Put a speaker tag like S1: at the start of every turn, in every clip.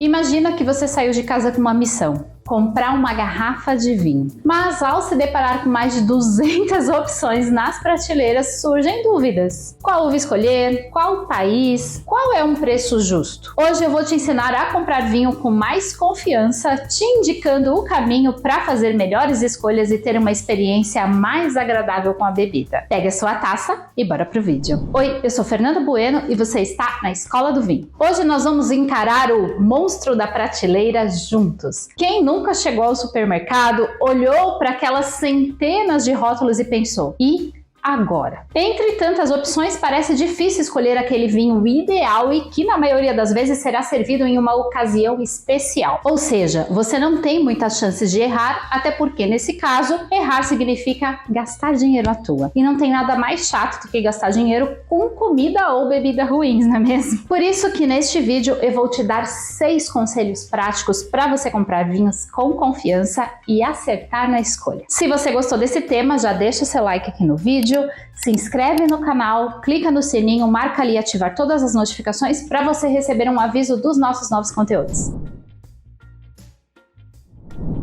S1: Imagina que você saiu de casa com uma missão: comprar uma garrafa de vinho. Mas ao se deparar com mais de 200 opções nas prateleiras, surgem dúvidas. Qual uva escolher? Qual país? Qual é um preço justo? Hoje eu vou te ensinar a comprar vinho com mais confiança, te indicando o caminho para fazer melhores escolhas e ter uma experiência mais agradável com a bebida. Pega a sua taça e bora pro vídeo. Oi, eu sou Fernanda Bueno e você está na Escola do Vinho. Hoje nós vamos encarar o monstro da prateleira juntos. Quem nunca chegou ao supermercado, olhou para aquelas centenas de rótulos e pensou: e agora? Entre tantas opções, parece difícil escolher aquele vinho ideal e que na maioria das vezes será servido em uma ocasião especial. Ou seja, você não tem muitas chances de errar, até porque nesse caso, errar significa gastar dinheiro à toa. E não tem nada mais chato do que gastar dinheiro com comida ou bebida ruins, não é mesmo? Por isso que neste vídeo eu vou te dar 6 conselhos práticos para você comprar vinhos com confiança e acertar na escolha. Se você gostou desse tema, já deixa o seu like aqui no vídeo, se inscreve no canal, clica no sininho, marca ali ativar todas as notificações para você receber um aviso dos nossos novos conteúdos.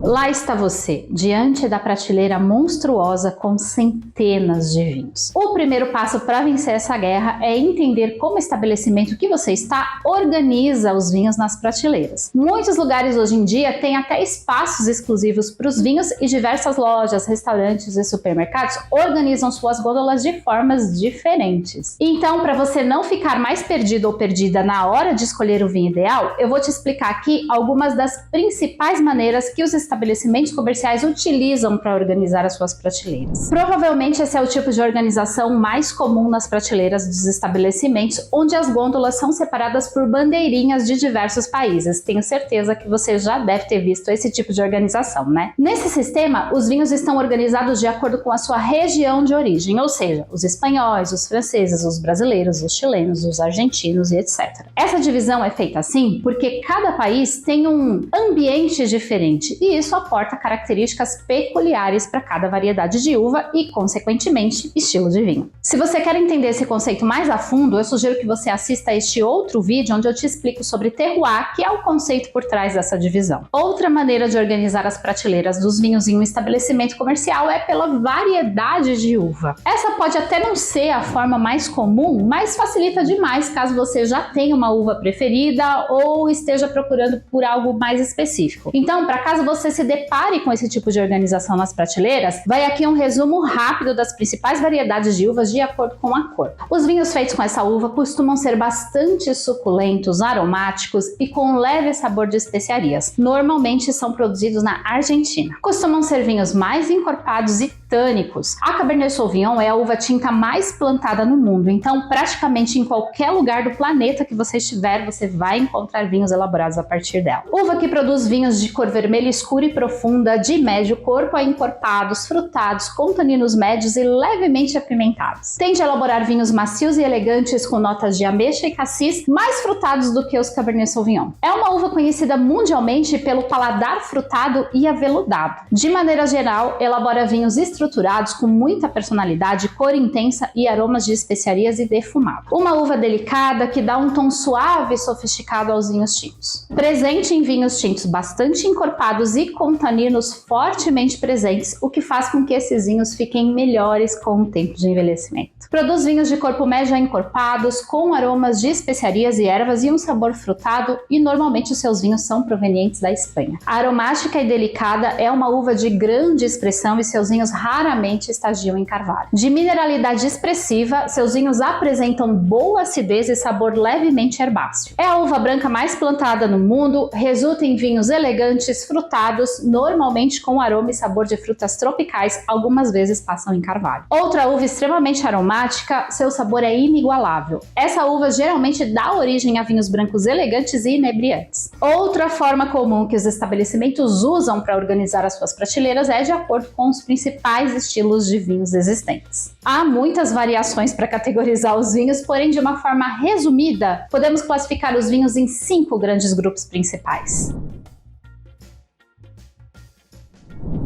S1: Lá está você, diante da prateleira monstruosa com centenas de vinhos. O primeiro passo para vencer essa guerra é entender como o estabelecimento que você está organiza os vinhos nas prateleiras. Muitos lugares hoje em dia têm até espaços exclusivos para os vinhos e diversas lojas, restaurantes e supermercados organizam suas gôndolas de formas diferentes. Então, para você não ficar mais perdido ou perdida na hora de escolher o vinho ideal, eu vou te explicar aqui algumas das principais maneiras que os estabelecimentos comerciais utilizam para organizar as suas prateleiras. Provavelmente esse é o tipo de organização mais comum nas prateleiras dos estabelecimentos, onde as gôndolas são separadas por bandeirinhas de diversos países. Tenho certeza que você já deve ter visto esse tipo de organização, né? Nesse sistema, os vinhos estão organizados de acordo com a sua região de origem, ou seja, os espanhóis, os franceses, os brasileiros, os chilenos, os argentinos e etc. Essa divisão é feita assim porque cada país tem um ambiente diferente e isso aporta características peculiares para cada variedade de uva e, consequentemente, estilo de vinho. Se você quer entender esse conceito mais a fundo, eu sugiro que você assista a este outro vídeo onde eu te explico sobre terroir, que é o conceito por trás dessa divisão. Outra maneira de organizar as prateleiras dos vinhos em um estabelecimento comercial é pela variedade de uva. Essa pode até não ser a forma mais comum, mas facilita demais caso você já tenha uma uva preferida ou esteja procurando por algo mais específico. Então, para caso você se depare com esse tipo de organização nas prateleiras, vai aqui um resumo rápido das principais variedades de uvas de acordo com a cor. Os vinhos feitos com essa uva costumam ser bastante suculentos, aromáticos e com um leve sabor de especiarias. Normalmente são produzidos na Argentina. Costumam ser vinhos mais encorpados e tânicos. A Cabernet Sauvignon é a uva tinta mais plantada no mundo, então praticamente em qualquer lugar do planeta que você estiver, você vai encontrar vinhos elaborados a partir dela. Uva que produz vinhos de cor vermelha escura e profunda, de médio corpo a encorpados, frutados, com taninos médios e levemente apimentados. Tende a elaborar vinhos macios e elegantes com notas de ameixa e cassis, mais frutados do que os Cabernet Sauvignon. É uma uva conhecida mundialmente pelo paladar frutado e aveludado. De maneira geral, elabora vinhos estruturados com muita personalidade, cor intensa e aromas de especiarias e defumado. Uma uva delicada que dá um tom suave e sofisticado aos vinhos tintos. Presente em vinhos tintos bastante encorpados e com taninos fortemente presentes, o que faz com que esses vinhos fiquem melhores com o tempo de envelhecimento. Produz vinhos de corpo médio a encorpados, com aromas de especiarias e ervas e um sabor frutado, e normalmente os seus vinhos são provenientes da Espanha. Aromática e delicada, é uma uva de grande expressão e seus vinhos raramente estagiam em carvalho. De mineralidade expressiva, seus vinhos apresentam boa acidez e sabor levemente herbáceo. É a uva branca mais plantada no mundo, resulta em vinhos elegantes, frutados, normalmente com aroma e sabor de frutas tropicais, algumas vezes passam em carvalho. Outra uva extremamente aromática, seu sabor é inigualável. Essa uva geralmente dá origem a vinhos brancos elegantes e inebriantes. Outra forma comum que os estabelecimentos usam para organizar as suas prateleiras é de acordo com os principais estilos de vinhos existentes. Há muitas variações para categorizar os vinhos, porém de uma forma resumida, podemos classificar os vinhos em 5 grandes grupos principais.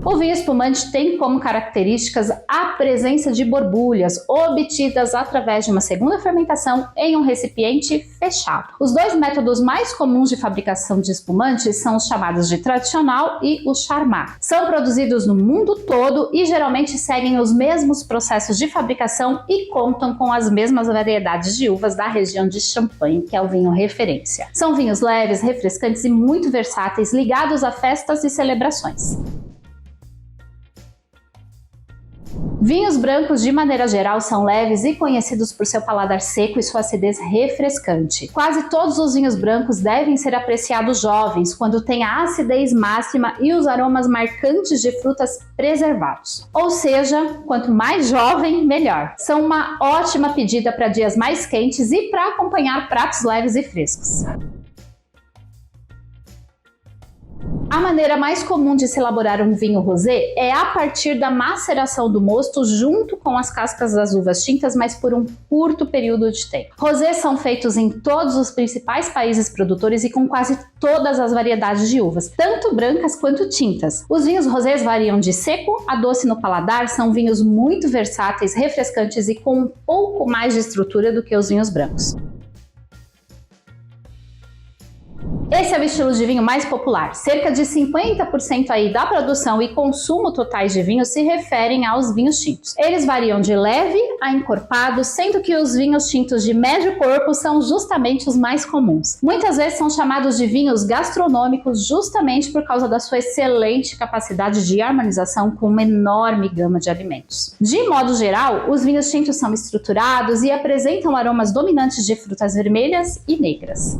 S1: O vinho espumante tem como características a presença de borbulhas obtidas através de uma segunda fermentação em um recipiente fechado. Os dois métodos mais comuns de fabricação de espumantes são os chamados de tradicional e o charmat. São produzidos no mundo todo e geralmente seguem os mesmos processos de fabricação e contam com as mesmas variedades de uvas da região de Champagne, que é o vinho referência. São vinhos leves, refrescantes e muito versáteis, ligados a festas e celebrações. Vinhos brancos, de maneira geral, são leves e conhecidos por seu paladar seco e sua acidez refrescante. Quase todos os vinhos brancos devem ser apreciados jovens, quando têm a acidez máxima e os aromas marcantes de frutas preservados. Ou seja, quanto mais jovem, melhor. São uma ótima pedida para dias mais quentes e para acompanhar pratos leves e frescos. A maneira mais comum de se elaborar um vinho rosé é a partir da maceração do mosto junto com as cascas das uvas tintas, mas por um curto período de tempo. Rosés são feitos em todos os principais países produtores e com quase todas as variedades de uvas, tanto brancas quanto tintas. Os vinhos rosés variam de seco a doce no paladar, são vinhos muito versáteis, refrescantes e com um pouco mais de estrutura do que os vinhos brancos. Esse é o estilo de vinho mais popular. Cerca de 50% aí da produção e consumo totais de vinho se referem aos vinhos tintos. Eles variam de leve a encorpado, sendo que os vinhos tintos de médio corpo são justamente os mais comuns. Muitas vezes são chamados de vinhos gastronômicos justamente por causa da sua excelente capacidade de harmonização com uma enorme gama de alimentos. De modo geral, os vinhos tintos são estruturados e apresentam aromas dominantes de frutas vermelhas e negras.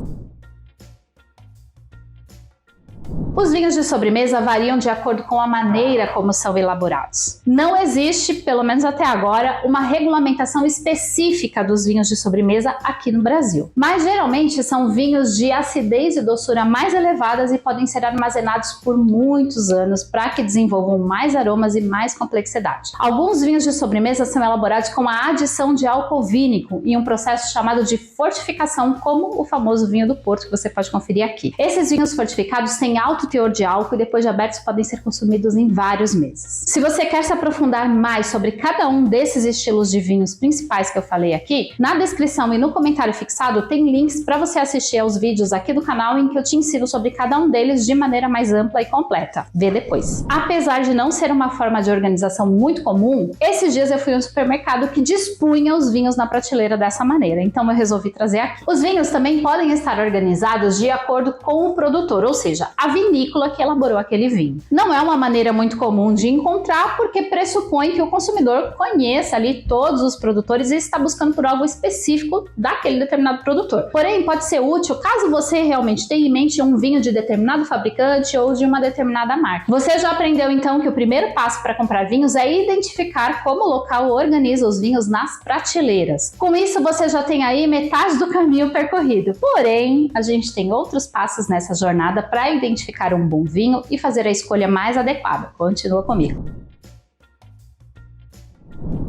S1: Os vinhos de sobremesa variam de acordo com a maneira como são elaborados. Não existe, pelo menos até agora, uma regulamentação específica dos vinhos de sobremesa aqui no Brasil. Mas geralmente são vinhos de acidez e doçura mais elevadas e podem ser armazenados por muitos anos para que desenvolvam mais aromas e mais complexidade. Alguns vinhos de sobremesa são elaborados com a adição de álcool vínico em um processo chamado de fortificação, como o famoso vinho do Porto, que você pode conferir aqui. Esses vinhos fortificados têm alto teor de álcool e depois de abertos podem ser consumidos em vários meses. Se você quer se aprofundar mais sobre cada um desses estilos de vinhos principais que eu falei aqui, na descrição e no comentário fixado tem links para você assistir aos vídeos aqui do canal em que eu te ensino sobre cada um deles de maneira mais ampla e completa. Vê depois. Apesar de não ser uma forma de organização muito comum, esses dias eu fui a um supermercado que dispunha os vinhos na prateleira dessa maneira, então eu resolvi trazer aqui. Os vinhos também podem estar organizados de acordo com o produtor, ou seja, a vinícola que elaborou aquele vinho. Não é uma maneira muito comum de encontrar porque pressupõe que o consumidor conheça ali todos os produtores e está buscando por algo específico daquele determinado produtor. Porém, pode ser útil caso você realmente tenha em mente um vinho de determinado fabricante ou de uma determinada marca. Você já aprendeu então que o primeiro passo para comprar vinhos é identificar como o local organiza os vinhos nas prateleiras. Com isso, você já tem aí metade do caminho percorrido. Porém, a gente tem outros passos nessa jornada para identificar um bom vinho e fazer a escolha mais adequada. Continua comigo.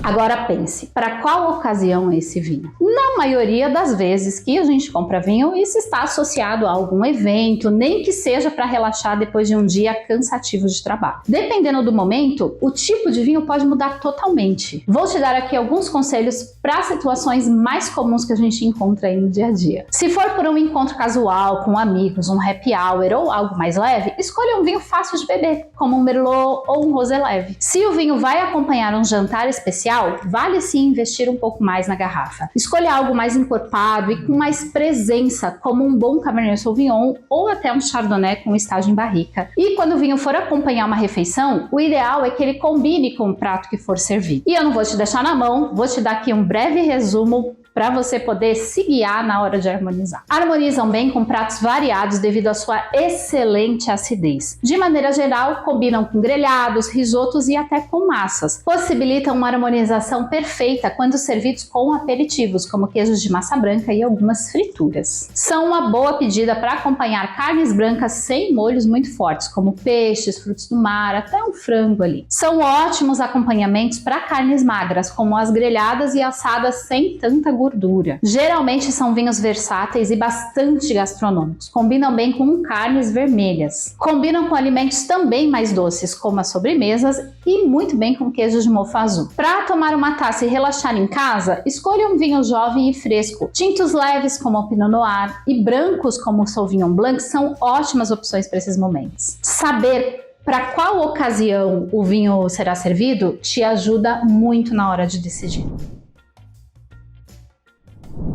S1: Agora pense, para qual ocasião é esse vinho? Na maioria das vezes que a gente compra vinho, isso está associado a algum evento, nem que seja para relaxar depois de um dia cansativo de trabalho. Dependendo do momento, o tipo de vinho pode mudar totalmente. Vou te dar aqui alguns conselhos para situações mais comuns que a gente encontra aí no dia a dia. Se for por um encontro casual, com amigos, um happy hour ou algo mais leve, escolha um vinho fácil de beber, como um Merlot ou um Rosé leve. Se o vinho vai acompanhar um jantar especial, vale sim investir um pouco mais na garrafa. Escolha algo mais encorpado e com mais presença, como um bom Cabernet Sauvignon ou até um Chardonnay com estágio em barrica. E quando o vinho for acompanhar uma refeição, o ideal é que ele combine com o prato que for servir. E eu não vou te deixar na mão, vou te dar aqui um breve resumo para você poder se guiar na hora de harmonizar. Harmonizam bem com pratos variados devido à sua excelente acidez. De maneira geral, combinam com grelhados, risotos e até com massas. Possibilitam uma harmonização perfeita quando servidos com aperitivos, como queijos de massa branca e algumas frituras. São uma boa pedida para acompanhar carnes brancas sem molhos muito fortes, como peixes, frutos do mar, até um frango ali. São ótimos acompanhamentos para carnes magras, como as grelhadas e assadas sem tanta gordura gordura. Geralmente são vinhos versáteis e bastante gastronômicos. Combinam bem com carnes vermelhas. Combinam com alimentos também mais doces, como as sobremesas, e muito bem com queijo de mofo azul. Para tomar uma taça e relaxar em casa, escolha um vinho jovem e fresco. Tintos leves como o Pinot Noir e brancos como o Sauvignon Blanc são ótimas opções para esses momentos. Saber para qual ocasião o vinho será servido te ajuda muito na hora de decidir.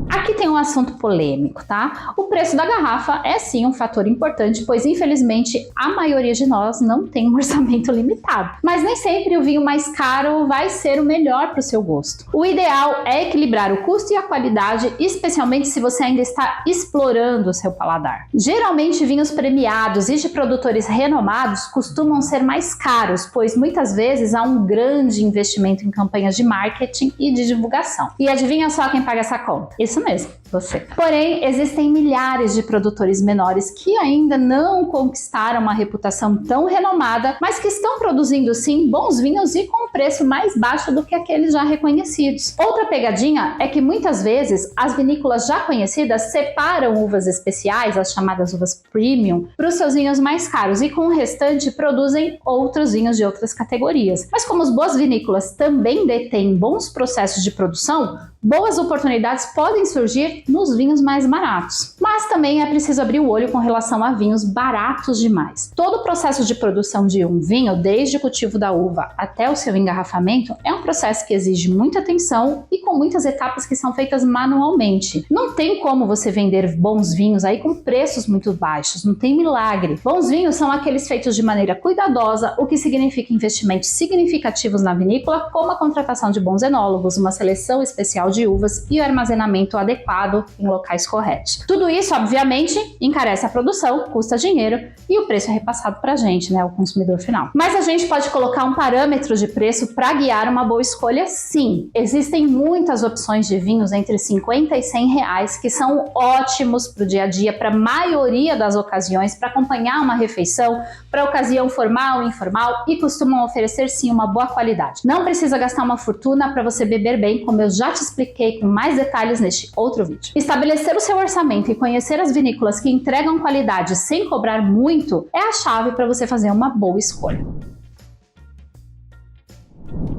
S1: Aqui tem um assunto polêmico, tá? O preço da garrafa é sim um fator importante, pois infelizmente a maioria de nós não tem um orçamento limitado. Mas nem sempre o vinho mais caro vai ser o melhor para o seu gosto. O ideal é equilibrar o custo e a qualidade, especialmente se você ainda está explorando o seu paladar. Geralmente vinhos premiados e de produtores renomados costumam ser mais caros, pois muitas vezes há um grande investimento em campanhas de marketing e de divulgação. E adivinha só quem paga essa conta? Isso mesmo, você. Porém, existem milhares de produtores menores que ainda não conquistaram uma reputação tão renomada, mas que estão produzindo sim bons vinhos e com um preço mais baixo do que aqueles já reconhecidos. Outra pegadinha é que muitas vezes as vinícolas já conhecidas separam uvas especiais, as chamadas uvas premium, para os seus vinhos mais caros e com o restante produzem outros vinhos de outras categorias. Mas como as boas vinícolas também detêm bons processos de produção, boas oportunidades podem surgir nos vinhos mais baratos. Mas também é preciso abrir o olho com relação a vinhos baratos demais. Todo o processo de produção de um vinho, desde o cultivo da uva até o seu engarrafamento, é um processo que exige muita atenção e com muitas etapas que são feitas manualmente. Não tem como você vender bons vinhos aí com preços muito baixos, não tem milagre. Bons vinhos são aqueles feitos de maneira cuidadosa, o que significa investimentos significativos na vinícola, como a contratação de bons enólogos, uma seleção especial de uvas e o armazenamento adequado em locais corretos. Tudo isso, obviamente, encarece a produção, custa dinheiro e o preço é repassado para a gente, né, o consumidor final. Mas a gente pode colocar um parâmetro de preço para guiar uma boa escolha, sim. Existem muitas opções de vinhos entre 50 e 100 reais que são ótimos para o dia a dia, para a maioria das ocasiões, para acompanhar uma refeição, para ocasião formal ou informal e costumam oferecer sim uma boa qualidade. Não precisa gastar uma fortuna para você beber bem, como eu já te expliquei com mais detalhes neste outro vídeo. Estabelecer o seu orçamento e conhecer as vinícolas que entregam qualidade sem cobrar muito é a chave para você fazer uma boa escolha.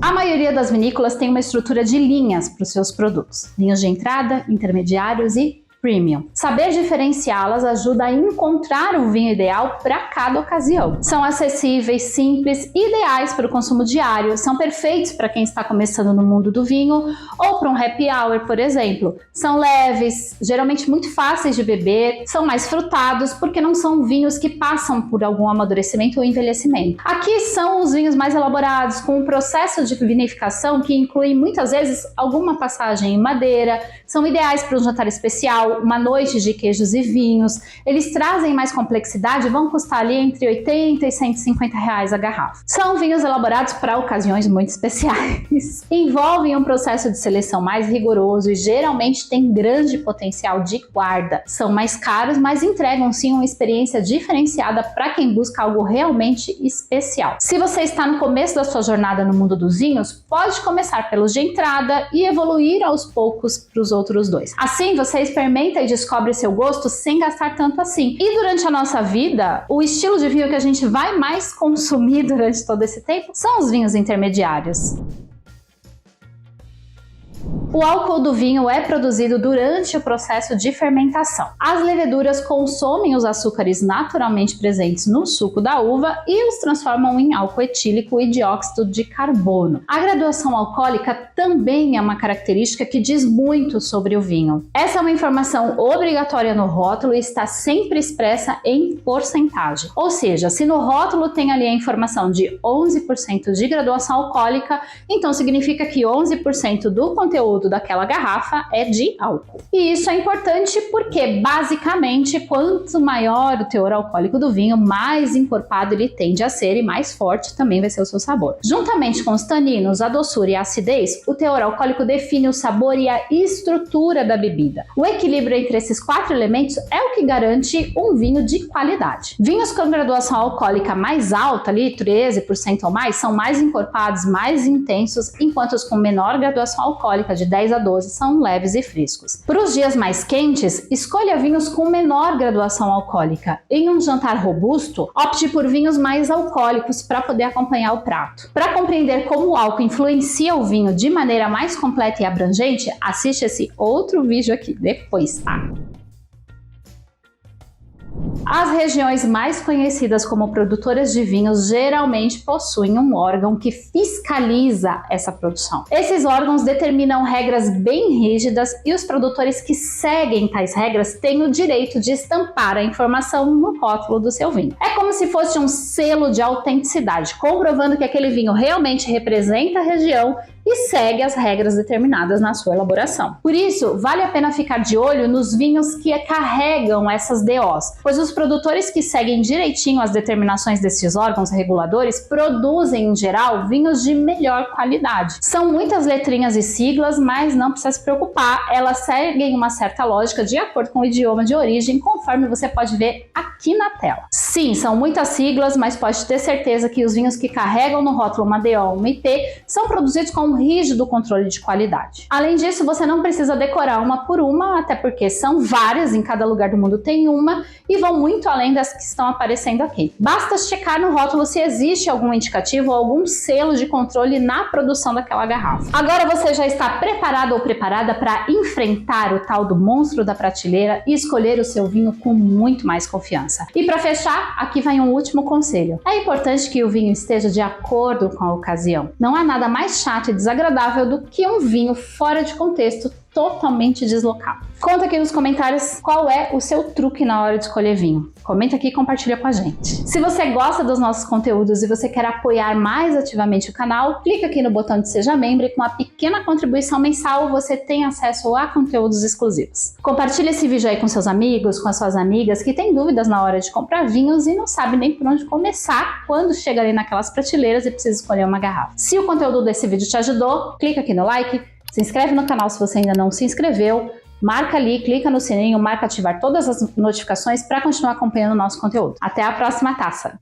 S1: A maioria das vinícolas tem uma estrutura de linhas para os seus produtos. Linhas de entrada, intermediários e premium. Saber diferenciá-las ajuda a encontrar o vinho ideal para cada ocasião. São acessíveis, simples, ideais para o consumo diário, são perfeitos para quem está começando no mundo do vinho ou para um happy hour, por exemplo. São leves, geralmente muito fáceis de beber, são mais frutados porque não são vinhos que passam por algum amadurecimento ou envelhecimento. Aqui são os vinhos mais elaborados, com um processo de vinificação que inclui muitas vezes alguma passagem em madeira, são ideais para um jantar especial, uma noite de queijos e vinhos. Eles trazem mais complexidade e vão custar ali entre 80 e 150 reais a garrafa. São vinhos elaborados para ocasiões muito especiais. Envolvem um processo de seleção mais rigoroso e geralmente têm grande potencial de guarda. São mais caros, mas entregam sim uma experiência diferenciada para quem busca algo realmente especial. Se você está no começo da sua jornada no mundo dos vinhos, pode começar pelos de entrada e evoluir aos poucos para os outros dois. Assim, você experimenta e descobre seu gosto sem gastar tanto assim. E durante a nossa vida, o estilo de vinho que a gente vai mais consumir durante todo esse tempo são os vinhos intermediários. O álcool do vinho é produzido durante o processo de fermentação. As leveduras consomem os açúcares naturalmente presentes no suco da uva e os transformam em álcool etílico e dióxido de carbono. A graduação alcoólica também é uma característica que diz muito sobre o vinho. Essa é uma informação obrigatória no rótulo e está sempre expressa em porcentagem. Ou seja, se no rótulo tem ali a informação de 11% de graduação alcoólica, então significa que 11% do conteúdo daquela garrafa é de álcool. E isso é importante porque, basicamente, quanto maior o teor alcoólico do vinho, mais encorpado ele tende a ser e mais forte também vai ser o seu sabor. Juntamente com os taninos, a doçura e a acidez, o teor alcoólico define o sabor e a estrutura da bebida. O equilíbrio entre esses 4 elementos é o que garante um vinho de qualidade. Vinhos com graduação alcoólica mais alta, ali 13% ou mais, são mais encorpados, mais intensos, enquanto os com menor graduação alcoólica, de 10 a 12 são leves e frescos. Para os dias mais quentes, escolha vinhos com menor graduação alcoólica. Em um jantar robusto, opte por vinhos mais alcoólicos para poder acompanhar o prato. Para compreender como o álcool influencia o vinho de maneira mais completa e abrangente, assiste esse outro vídeo aqui depois, tá? As regiões mais conhecidas como produtoras de vinhos geralmente possuem um órgão que fiscaliza essa produção. Esses órgãos determinam regras bem rígidas e os produtores que seguem tais regras têm o direito de estampar a informação no rótulo do seu vinho. É como se fosse um selo de autenticidade, comprovando que aquele vinho realmente representa a região e segue as regras determinadas na sua elaboração. Por isso, vale a pena ficar de olho nos vinhos que carregam essas DOs, pois os produtores que seguem direitinho as determinações desses órgãos reguladores produzem, em geral, vinhos de melhor qualidade. São muitas letrinhas e siglas, mas não precisa se preocupar, elas seguem uma certa lógica de acordo com o idioma de origem, conforme você pode ver aqui na tela. Sim, são muitas siglas, mas pode ter certeza que os vinhos que carregam no rótulo uma DO ou uma IP são produzidos com um rígido controle de qualidade. Além disso, você não precisa decorar uma por uma, até porque são várias, em cada lugar do mundo tem uma, e vão muito além das que estão aparecendo aqui. Basta checar no rótulo se existe algum indicativo ou algum selo de controle na produção daquela garrafa. Agora você já está preparado ou preparada para enfrentar o tal do monstro da prateleira e escolher o seu vinho com muito mais confiança. E para fechar, aqui vai um último conselho. É importante que o vinho esteja de acordo com a ocasião. Não há nada mais chato e desagradável do que um vinho fora de contexto, totalmente deslocado. Conta aqui nos comentários qual é o seu truque na hora de escolher vinho. Comenta aqui e compartilha com a gente. Se você gosta dos nossos conteúdos e você quer apoiar mais ativamente o canal, clica aqui no botão de Seja Membro e com uma pequena contribuição mensal você tem acesso a conteúdos exclusivos. Compartilha esse vídeo aí com seus amigos, com as suas amigas que têm dúvidas na hora de comprar vinhos e não sabe nem por onde começar quando chega ali naquelas prateleiras e precisa escolher uma garrafa. Se o conteúdo desse vídeo te ajudou, clica aqui no like, se inscreve no canal se você ainda não se inscreveu, marca ali, clica no sininho, marca ativar todas as notificações para continuar acompanhando o nosso conteúdo. Até a próxima taça!